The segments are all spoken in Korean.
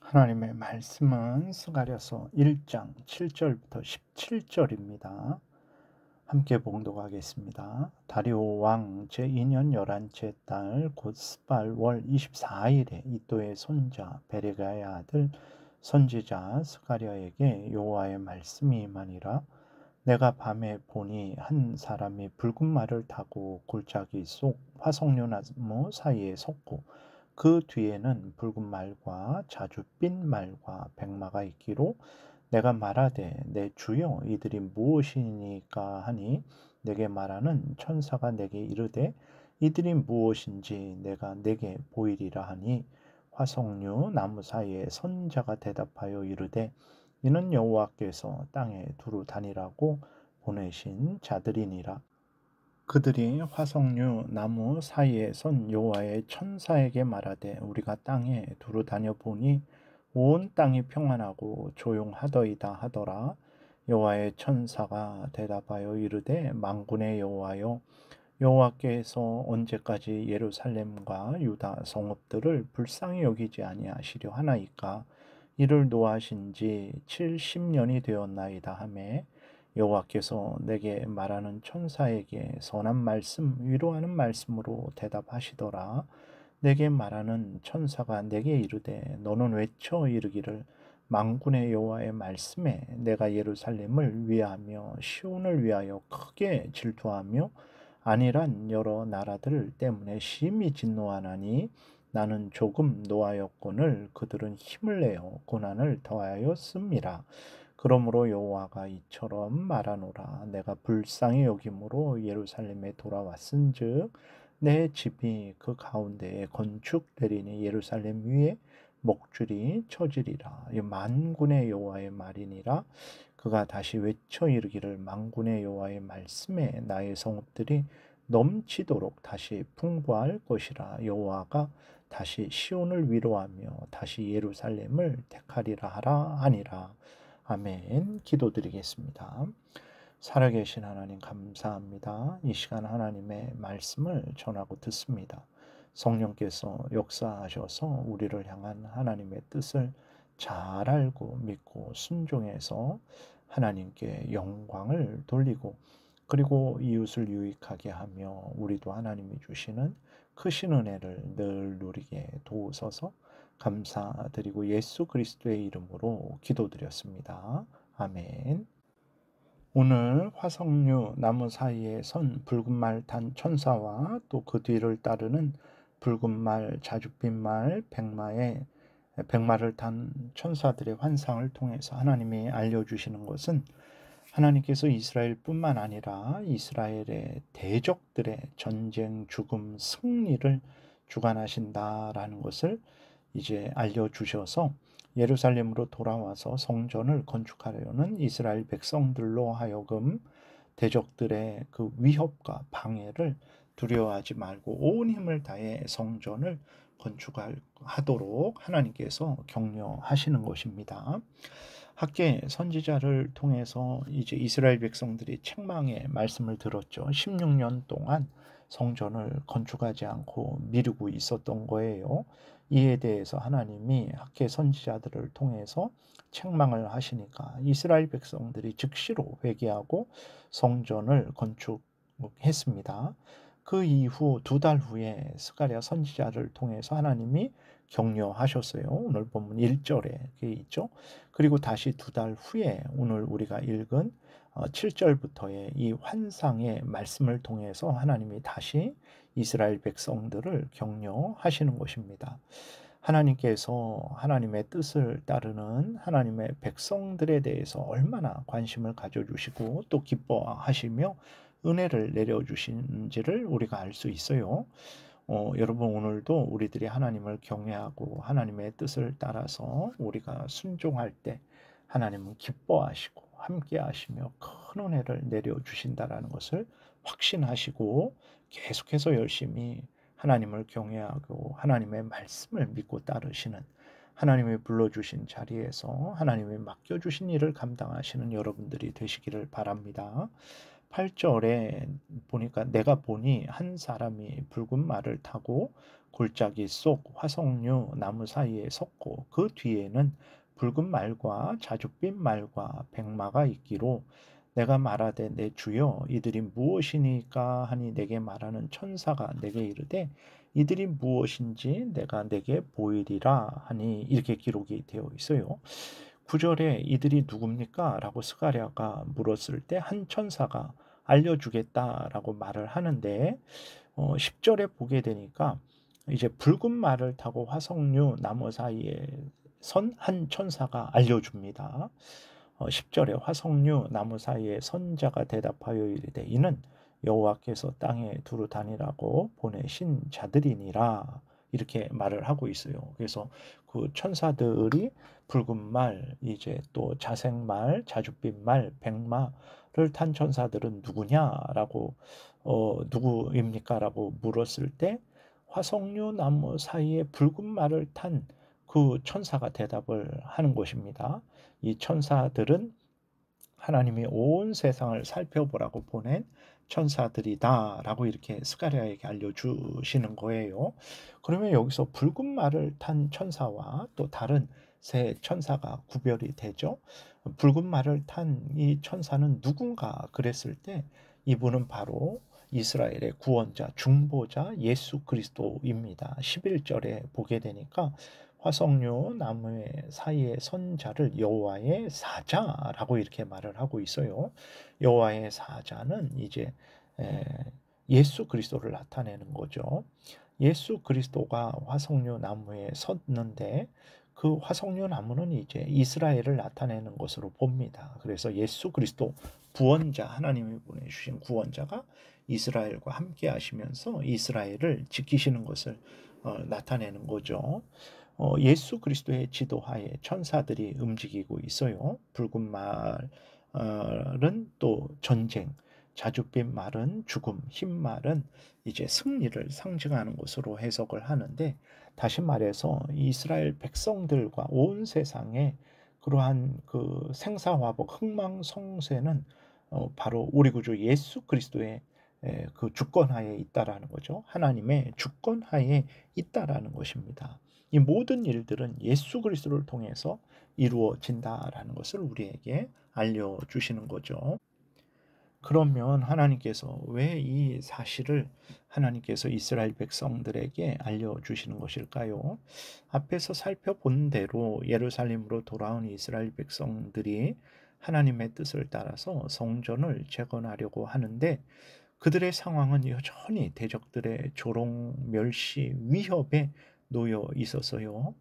하나님의 말씀은 스가랴서 1장 7절부터 17절입니다. 함께 봉독하겠습니다. 다리오 왕 제2년 11째 달 곧 스발 월 24일에 이또의 손자 베레가의 아들 선지자 스가랴에게 여호와의 말씀이 임하니라. 내가 밤에 보니 한 사람이 붉은 말을 타고 골짜기 속 화석류 나무 사이에 섰고 그 뒤에는 붉은 말과 자줏빛 말과 백마가 있기로 내가 말하되 내 주여 이들이 무엇이니까 하니 내게 말하는 천사가 내게 이르되 이들이 무엇인지 내가 내게 보이리라 하니 화석류 나무 사이에 선자가 대답하여 이르되 이는 여호와께서 땅에 두루 다니라고 보내신 자들이니라. 그들이 화석류 나무 사이에 선 여호와의 천사에게 말하되 우리가 땅에 두루 다녀 보니 온 땅이 평안하고 조용하더이다 하더라. 여호와의 천사가 대답하여 이르되 만군의 여호와여 여호와께서 언제까지 예루살렘과 유다 성읍들을 불쌍히 여기지 아니하시려 하나이까 이를 노하신 지 70년이 되었나이다 하매 여호와께서 내게 말하는 천사에게 선한 말씀 위로하는 말씀으로 대답하시더라. 내게 말하는 천사가 내게 이르되 너는 외쳐 이르기를 만군의 여호와의 말씀에 내가 예루살렘을 위하며 시온을 위하여 크게 질투하며 아니란 여러 나라들 때문에 심히 진노하나니 나는 조금 노하였거늘 그들은 힘을 내어 고난을 더하였음이라. 그러므로 여호와가 이처럼 말하노라. 내가 불쌍히 여김으로 예루살렘에 돌아왔은즉 내 집이 그 가운데에 건축되리니 예루살렘 위에 목줄이 쳐지리라. 이 만군의 여호와의 말이니라. 그가 다시 외쳐 이르기를 만군의 여호와의 말씀에 나의 성읍들이 넘치도록 다시 풍부할 것이라. 여호와가 다시 시온을 위로하며 다시 예루살렘을 택하리라 하라 하니라. 아멘. 기도드리겠습니다. 살아계신 하나님 감사합니다. 이 시간 하나님의 말씀을 전하고 듣습니다. 성령께서 역사하셔서 우리를 향한 하나님의 뜻을 잘 알고 믿고 순종해서 하나님께 영광을 돌리고 그리고 이웃을 유익하게 하며 우리도 하나님이 주시는 크신 은혜를 늘 누리게 도우소서. 감사드리고 예수 그리스도의 이름으로 기도드렸습니다. 아멘. 오늘 화석류 나무 사이에 선 붉은 말 탄 천사와 또 그 뒤를 따르는 붉은 말, 자줏빛 말, 백마를 탄 천사들의 환상을 통해서 하나님이 알려주시는 것은 하나님께서 이스라엘뿐만 아니라 이스라엘의 대적들의 전쟁, 죽음, 승리를 주관하신다라는 것을 이제 알려주셔서 예루살렘으로 돌아와서 성전을 건축하려는 이스라엘 백성들로 하여금 대적들의 그 위협과 방해를 두려워하지 말고 온 힘을 다해 성전을 건축하도록 하나님께서 격려하시는 것입니다. 학계 선지자를 통해서 이제 이스라엘 백성들이 책망의 말씀을 들었죠. 16년 동안 성전을 건축하지 않고 미루고 있었던 거예요. 이에 대해서 하나님이 학계 선지자들을 통해서 책망을 하시니까 이스라엘 백성들이 즉시로 회개하고 성전을 건축했습니다. 그 이후 2달 후에 스가랴 선지자를 통해서 하나님이 격려하셨어요. 오늘 본문 1절에 그게 있죠. 그리고 다시 2달 후에 오늘 우리가 읽은 7절부터의 이 환상의 말씀을 통해서 하나님이 다시 이스라엘 백성들을 격려하시는 것입니다. 하나님께서 하나님의 뜻을 따르는 하나님의 백성들에 대해서 얼마나 관심을 가져주시고 또 기뻐하시며 은혜를 내려주시는지를 우리가 알 수 있어요. 여러분 오늘도 우리들이 하나님을 경외하고 하나님의 뜻을 따라서 우리가 순종할 때 하나님은 기뻐하시고 함께 하시며 큰 은혜를 내려주신다라는 것을 확신하시고 계속해서 열심히 하나님을 경외하고 하나님의 말씀을 믿고 따르시는 하나님이 불러주신 자리에서 하나님이 맡겨주신 일을 감당하시는 여러분들이 되시기를 바랍니다. 8절에 보니까 내가 보니 한 사람이 붉은 말을 타고 골짜기 속 화석류 나무 사이에 섰고 그 뒤에는 붉은 말과 자줏빛 말과 백마가 있기로 내가 말하되 내 주여 이들이 무엇이니까 하니 내게 말하는 천사가 내게 이르되 이들이 무엇인지 내가 내게 보이리라 하니 이렇게 기록이 되어 있어요. 9절에 이들이 누굽니까? 라고 스가랴가 물었을 때 한 천사가 알려주겠다라고 말을 하는데 10절에 보게 되니까 이제 붉은 말을 타고 화석류 나무 사이에 선 한 천사가 알려줍니다. 10절에 화석류 나무 사이에 선자가 대답하여 이르되 이는 여호와께서 땅에 두루 다니라고 보내신 자들이니라 이렇게 말을 하고 있어요. 그래서 그 천사들이 붉은 말, 이제 또 자색말, 자줏빛 말, 백마를 탄 천사들은 누구냐라고 누구입니까라고 물었을 때 화석류 나무 사이에 붉은 말을 탄 그 천사가 대답을 하는 것입니다. 이 천사들은 하나님이 온 세상을 살펴보라고 보낸 천사들이다라고 이렇게 스가랴에게 알려주시는 거예요. 그러면 여기서 붉은 말을 탄 천사와 또 다른 새 천사가 구별이 되죠. 붉은 말을 탄 이 천사는 누군가 그랬을 때 이분은 바로 이스라엘의 구원자, 중보자 예수 그리스도입니다. 11절에 보게 되니까 화석류 나무의 사이에 선 자를 여호와의 사자라고 이렇게 말을 하고 있어요. 여호와의 사자는 이제 예수 그리스도를 나타내는 거죠. 예수 그리스도가 화석류 나무에 섰는데 그 화석류 나무는 이제 이스라엘을 나타내는 것으로 봅니다. 그래서 예수 그리스도 구원자, 하나님이 보내주신 구원자가 이스라엘과 함께 하시면서 이스라엘을 지키시는 것을 나타내는 거죠. 예수 그리스도의 지도하에 천사들이 움직이고 있어요. 붉은 말은 또 전쟁, 자줏빛 말은 죽음, 흰 말은 이제 승리를 상징하는 것으로 해석을 하는데, 다시 말해서 이스라엘 백성들과 온 세상에 그러한 그 생사화복, 흥망성쇠는 바로 우리 구주 예수 그리스도의 그 주권하에 있다라는 거죠. 하나님의 주권하에 있다라는 것입니다. 이 모든 일들은 예수 그리스도를 통해서 이루어진다라는 것을 우리에게 알려주시는 거죠. 그러면 하나님께서 왜 이 사실을 하나님께서 이스라엘 백성들에게 알려주시는 것일까요? 앞에서 살펴본 대로 예루살렘으로 돌아온 이스라엘 백성들이 하나님의 뜻을 따라서 성전을 재건하려고 하는데 그들의 상황은 여전히 대적들의 조롱, 멸시, 위협에 놓여 있었어요.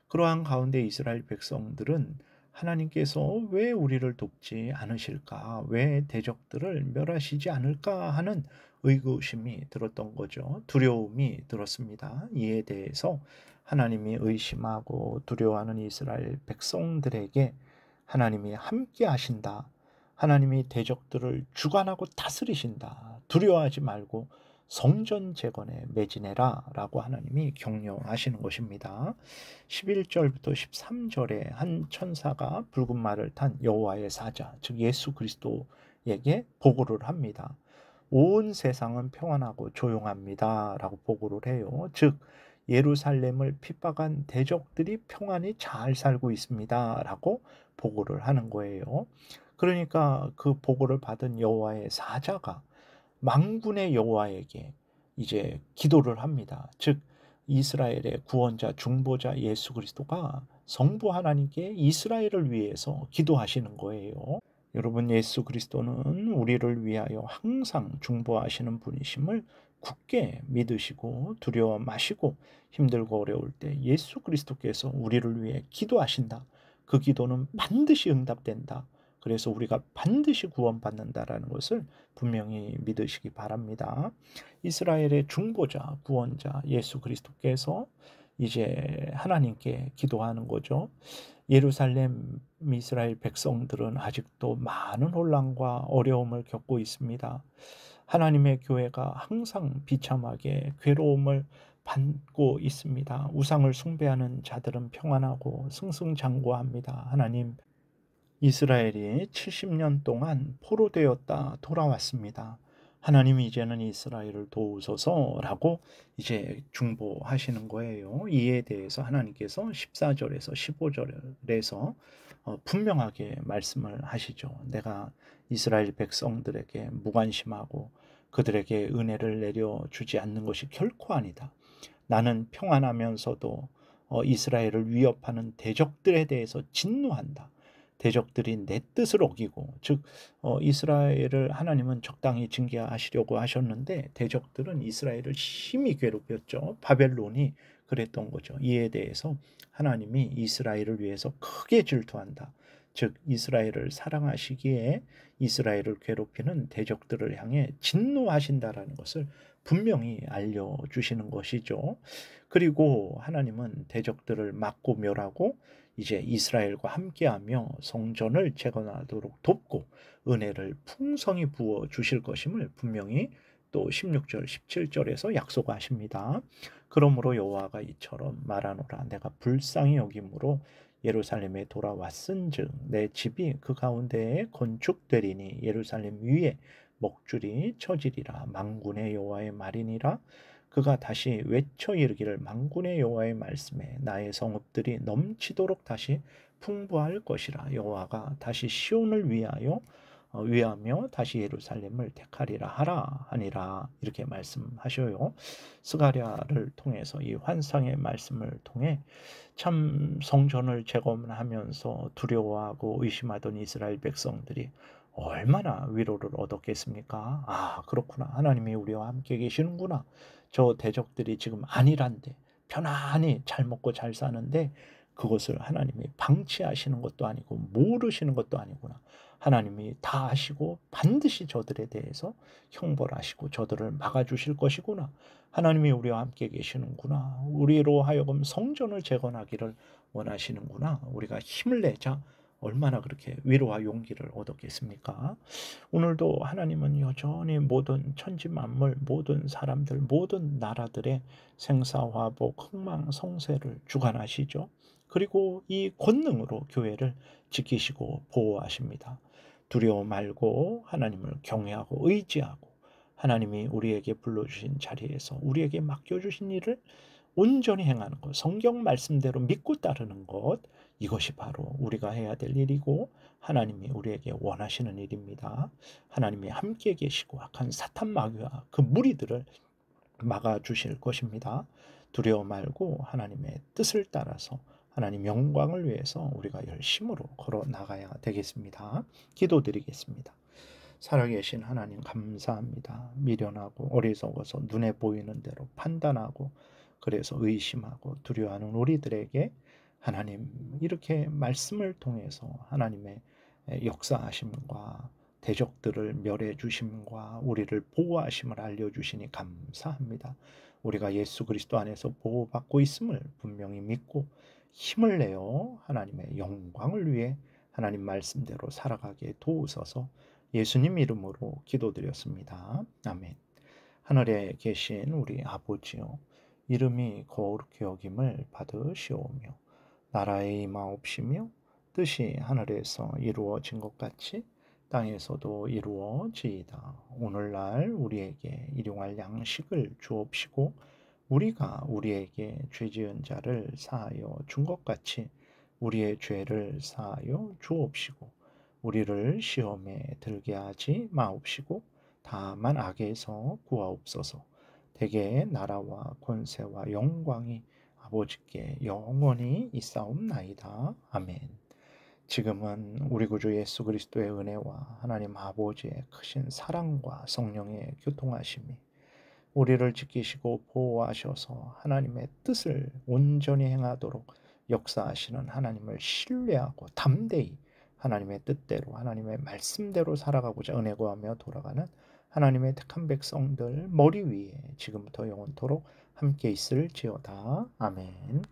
그러한 가운데 이스라엘 백성들은 하나님께서 왜 우리를 돕지 않으실까? 왜 대적들을 멸하시지 않을까? 하는 의구심이 들었던 거죠. 두려움이 들었습니다. 이에 대해서 하나님이 의심하고 두려워하는 이스라엘 백성들에게 하나님이 함께 하신다. 하나님이 대적들을 주관하고 다스리신다. 두려워하지 말고 성전 재건에 매진해라 라고 하나님이 격려하시는 것입니다. 11절부터 13절에 한 천사가 붉은 말을 탄 여호와의 사자, 즉 예수 그리스도에게 보고를 합니다. 온 세상은 평안하고 조용합니다 라고 보고를 해요. 즉 예루살렘을 핍박한 대적들이 평안히 잘 살고 있습니다 라고 보고를 하는 거예요. 그러니까 그 보고를 받은 여호와의 사자가 만군의 여호와에게 이제 기도를 합니다. 즉 이스라엘의 구원자 중보자 예수 그리스도가 성부 하나님께 이스라엘을 위해서 기도하시는 거예요. 여러분, 예수 그리스도는 우리를 위하여 항상 중보하시는 분이심을 굳게 믿으시고 두려워 마시고 힘들고 어려울 때 예수 그리스도께서 우리를 위해 기도하신다. 그 기도는 반드시 응답된다. 그래서 우리가 반드시 구원받는다라는 것을 분명히 믿으시기 바랍니다. 이스라엘의 중보자, 구원자 예수 그리스도께서 이제 하나님께 기도하는 거죠. 예루살렘 이스라엘 백성들은 아직도 많은 혼란과 어려움을 겪고 있습니다. 하나님의 교회가 항상 비참하게 괴로움을 받고 있습니다. 우상을 숭배하는 자들은 평안하고 승승장구합니다. 하나님, 이스라엘이 70년 동안 포로되었다 돌아왔습니다. 하나님이 이제는 이스라엘을 도우소서라고 이제 중보하시는 거예요. 이에 대해서 하나님께서 14절에서 15절에서 분명하게 말씀을 하시죠. 내가 이스라엘 백성들에게 무관심하고 그들에게 은혜를 내려주지 않는 것이 결코 아니다. 나는 평안하면서도 이스라엘을 위협하는 대적들에 대해서 진노한다. 대적들이 내 뜻을 어기고, 즉 이스라엘을 하나님은 적당히 징계하시려고 하셨는데 대적들은 이스라엘을 심히 괴롭혔죠. 바벨론이 그랬던 거죠. 이에 대해서 하나님이 이스라엘을 위해서 크게 질투한다. 즉 이스라엘을 사랑하시기에 이스라엘을 괴롭히는 대적들을 향해 진노하신다라는 것을 분명히 알려주시는 것이죠. 그리고 하나님은 대적들을 막고 멸하고 이제 이스라엘과 함께하며 성전을 재건하도록 돕고 은혜를 풍성히 부어 주실 것임을 분명히 또 16절 17절에서 약속하십니다. 그러므로 여호와가 이처럼 말하노라. 내가 불쌍히 여김으로 예루살렘에 돌아왔은즉 내 집이 그 가운데에 건축되리니 예루살렘 위에 먹줄이 쳐지리라. 만군의 여호와의 말이니라. 그가 다시 외쳐 이르기를 만군의 여호와의 말씀에 나의 성읍들이 넘치도록 다시 풍부할 것이라. 여호와가 다시 시온을 위하며 다시 예루살렘을 택하리라 하라 하니라. 이렇게 말씀하셔요. 스가랴를 통해서 이 환상의 말씀을 통해 참 성전을 재건하면서 두려워하고 의심하던 이스라엘 백성들이 얼마나 위로를 얻었겠습니까? 아, 그렇구나. 하나님이 우리와 함께 계시는구나. 저 대적들이 지금 안일한데 편안히 잘 먹고 잘 사는데 그것을 하나님이 방치하시는 것도 아니고 모르시는 것도 아니구나. 하나님이 다 아시고 반드시 저들에 대해서 형벌하시고 저들을 막아주실 것이구나. 하나님이 우리와 함께 계시는구나. 우리로 하여금 성전을 재건하기를 원하시는구나. 우리가 힘을 내자 얼마나 그렇게 위로와 용기를 얻었겠습니까? 오늘도 하나님은 여전히 모든 천지 만물, 모든 사람들, 모든 나라들의 생사화복, 흥망성쇠를 주관하시죠. 그리고 이 권능으로 교회를 지키시고 보호하십니다. 두려워 말고 하나님을 경외하고 의지하고 하나님이 우리에게 불러주신 자리에서 우리에게 맡겨주신 일을 온전히 행하는 것, 성경 말씀대로 믿고 따르는 것, 이것이 바로 우리가 해야 될 일이고 하나님이 우리에게 원하시는 일입니다. 하나님이 함께 계시고 악한 사탄 마귀와 그 무리들을 막아주실 것입니다. 두려워 말고 하나님의 뜻을 따라서 하나님 영광을 위해서 우리가 열심으로 걸어 나가야 되겠습니다. 기도드리겠습니다. 살아계신 하나님 감사합니다. 미련하고 어리석어서 눈에 보이는 대로 판단하고 그래서 의심하고 두려워하는 우리들에게 하나님 이렇게 말씀을 통해서 하나님의 역사하심과 대적들을 멸해 주심과 우리를 보호하심을 알려주시니 감사합니다. 우리가 예수 그리스도 안에서 보호받고 있음을 분명히 믿고 힘을 내어 하나님의 영광을 위해 하나님 말씀대로 살아가게 도우소서. 예수님 이름으로 기도드렸습니다. 아멘. 하늘에 계신 우리 아버지요, 이름이 거룩히 여김을 받으시오며 나라의 임하옵시며 뜻이 하늘에서 이루어진 것 같이 땅에서도 이루어지이다. 오늘날 우리에게 일용할 양식을 주옵시고 우리가 우리에게 죄 지은 자를 사하여 준 것 같이 우리의 죄를 사하여 주옵시고 우리를 시험에 들게 하지 마옵시고 다만 악에서 구하옵소서. 대개 나라와 권세와 영광이 아버지께 영원히 있사옵나이다. 아멘. 지금은 우리 구주 예수 그리스도의 은혜와 하나님 아버지의 크신 사랑과 성령의 교통하심이 우리를 지키시고 보호하셔서 하나님의 뜻을 온전히 행하도록 역사하시는 하나님을 신뢰하고 담대히 하나님의 뜻대로 하나님의 말씀대로 살아가고자 은혜 구하며 돌아가는 하나님의 택한 백성들 머리 위에 지금부터 영원토록 함께 있을지어다. 아멘.